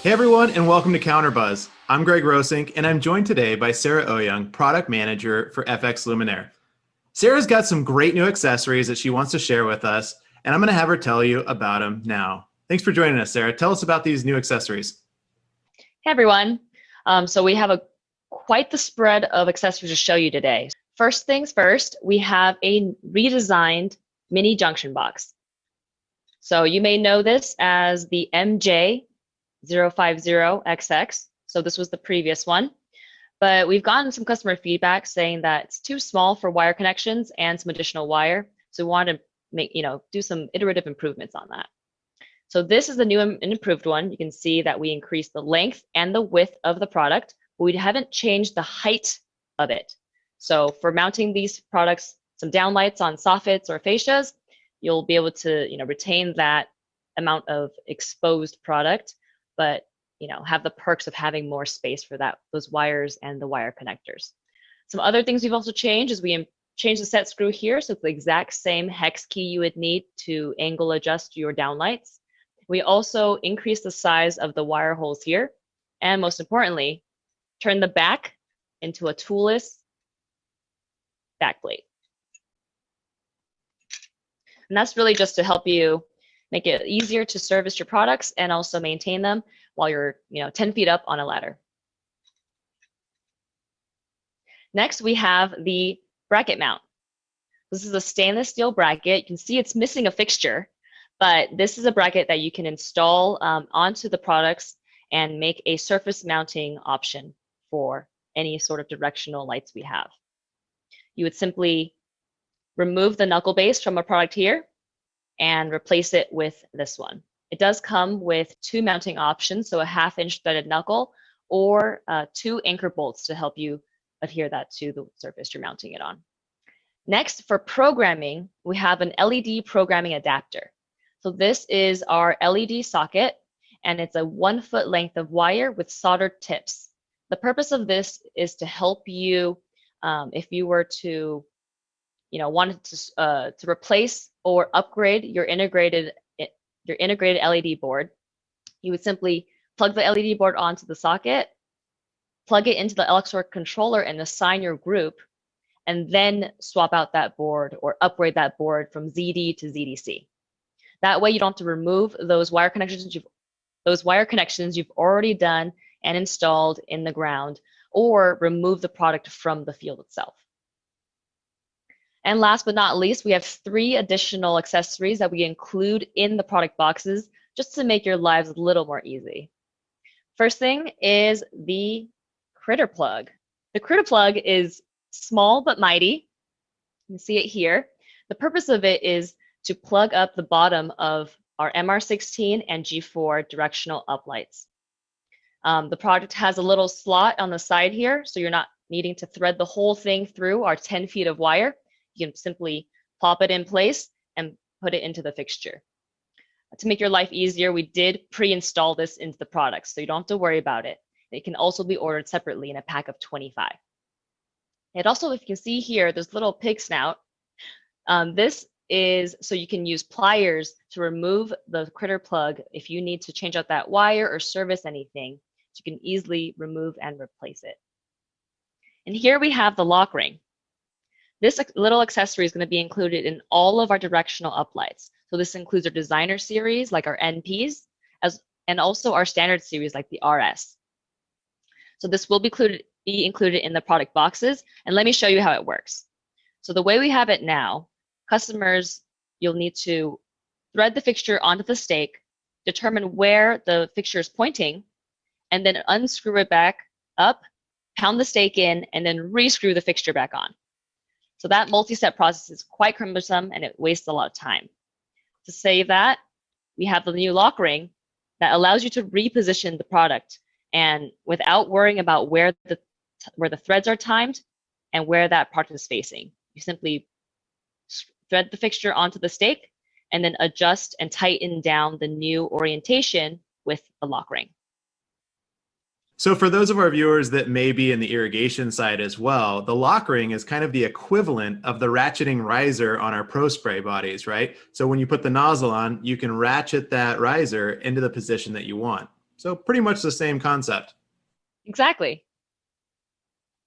Hey everyone, and welcome to Counterbuzz. I'm Greg Rosink, and I'm joined today by Sarah Oyoung, Product Manager for FX Luminaire. Sarah's got some great new accessories that she wants to share with us, and I'm going to have her tell you about them now. Thanks for joining us, Sarah. Tell us about these new accessories. Hey everyone. So we have quite the spread of accessories to show you today. First things first, we have a redesigned mini junction box. So you may know this as the MJ050XX. So this was the previous one, but we've gotten some customer feedback saying that it's too small for wire connections and some additional wire. So we want to do some iterative improvements on that. So this is the new and improved one. You can see that we increased the length and the width of the product, but we haven't changed the height of it. So for mounting these products, some downlights on soffits or fascias, you'll be able to retain that amount of exposed product, but have the perks of having more space for those wires and the wire connectors. Some other things we've also changed is we changed the set screw here, so it's the exact same hex key you would need to angle adjust your downlights. We also increased the size of the wire holes here, and most importantly, turn the back into a toolless backplate. And that's really just to help you make it easier to service your products and also maintain them while you're 10 feet up on a ladder. Next, we have the bracket mount. This is a stainless steel bracket. You can see it's missing a fixture, but this is a bracket that you can install onto the products and make a surface mounting option for any sort of directional lights we have. You would simply remove the knuckle base from a product here and replace it with this one. It does come with two mounting options, so a 1/2-inch threaded knuckle or 2 anchor bolts to help you adhere that to the surface you're mounting it on. Next, for programming, we have an LED programming adapter. So this is our LED socket, and it's a 1-foot length of wire with soldered tips. The purpose of this is to help you, if you were to, wanted to replace or upgrade your integrated LED board, you would simply plug the LED board onto the socket, plug it into the Luxor controller, and assign your group, and then swap out that board or upgrade that board from ZD to ZDC. That way you don't have to remove those wire connections you've already done and installed in the ground, or remove the product from the field itself. And last but not least, we have 3 additional accessories that we include in the product boxes just to make your lives a little more easy. First thing is the critter plug. The critter plug is small but mighty. You can see it here. The purpose of it is to plug up the bottom of our MR16 and G4 directional uplights. The product has a little slot on the side here, so you're not needing to thread the whole thing through our 10 feet of wire. You can simply plop it in place and put it into the fixture. To make your life easier, we did pre-install this into the product, so you don't have to worry about it. It can also be ordered separately in a pack of 25. It also, if you can see here, there's a little pig snout. This is so you can use pliers to remove the critter plug if you need to change out that wire or service anything. So you can easily remove and replace it. And here we have the lock ring. This little accessory is going to be included in all of our directional uplights. So this includes our designer series, like our NPs, and also our standard series, like the RS. So this will be included in the product boxes. And let me show you how it works. So the way we have it now, customers, you'll need to thread the fixture onto the stake, determine where the fixture is pointing, and then unscrew it back up, pound the stake in, and then re-screw the fixture back on. So that multi-step process is quite cumbersome and it wastes a lot of time. To save that, we have the new lock ring that allows you to reposition the product and without worrying about where the threads are timed and where that product is facing. You simply thread the fixture onto the stake and then adjust and tighten down the new orientation with the lock ring. So for those of our viewers that may be in the irrigation side as well, the lock ring is kind of the equivalent of the ratcheting riser on our Pro Spray bodies, right? So when you put the nozzle on, you can ratchet that riser into the position that you want. So pretty much the same concept. Exactly.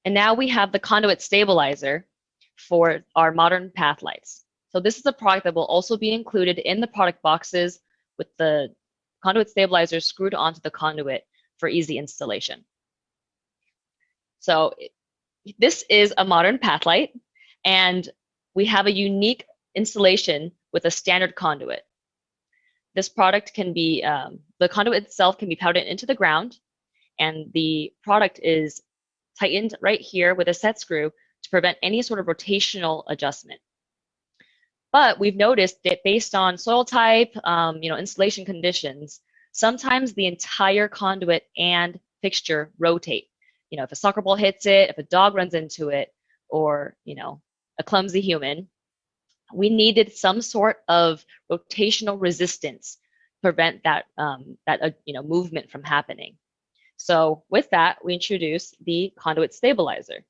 And now we have the conduit stabilizer for our modern path lights. So this is a product that will also be included in the product boxes with the conduit stabilizer screwed onto the conduit for easy installation. So this is a modern path light, and we have a unique installation with a standard conduit. This product can be, the conduit itself can be powdered into the ground, and the product is tightened right here with a set screw to prevent any sort of rotational adjustment. But we've noticed that based on soil type, installation conditions, sometimes the entire conduit and fixture rotate. If a soccer ball hits it, if a dog runs into it, or a clumsy human, we needed some sort of rotational resistance to prevent that movement from happening. So with that, we introduced the conduit stabilizer.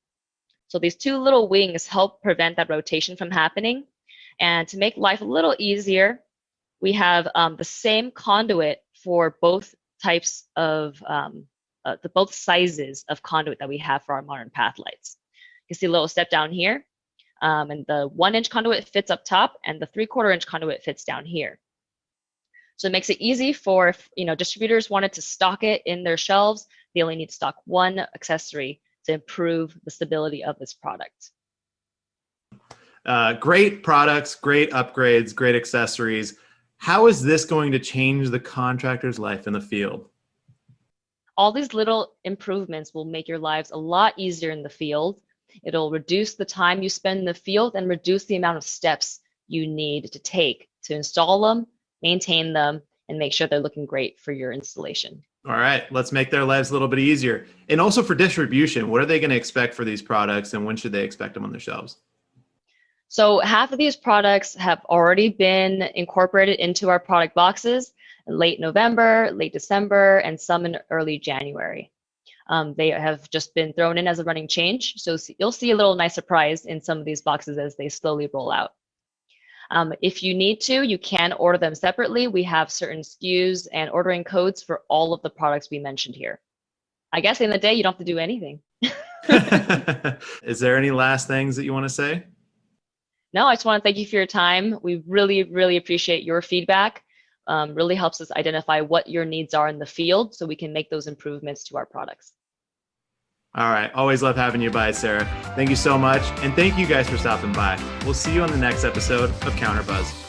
So these two little wings help prevent that rotation from happening. And to make life a little easier, we have the same conduit for both types of both sizes of conduit that we have for our modern path lights. You can see a little step down here, and the 1-inch conduit fits up top, and the 3/4-inch conduit fits down here. So it makes it easy for distributors wanted to stock it in their shelves. They only need to stock one accessory to improve the stability of this product. Great products, great upgrades, great accessories. How is this going to change the contractor's life in the field? All these little improvements will make your lives a lot easier in the field. It'll reduce the time you spend in the field and reduce the amount of steps you need to take to install them, maintain them, and make sure they're looking great for your installation. All right, let's make their lives a little bit easier. And also for distribution, what are they going to expect for these products, and when should they expect them on their shelves? So half of these products have already been incorporated into our product boxes in late November, late December, and some in early January. They have just been thrown in as a running change. So you'll see a little nice surprise in some of these boxes as they slowly roll out. If you need to, you can order them separately. We have certain SKUs and ordering codes for all of the products we mentioned here. I guess in the day, you don't have to do anything. Is there any last things that you want to say? No, I just want to thank you for your time. We really, really appreciate your feedback. Really helps us identify what your needs are in the field so we can make those improvements to our products. All right. Always love having you by, Sarah. Thank you so much. And thank you guys for stopping by. We'll see you on the next episode of CounterBuzz.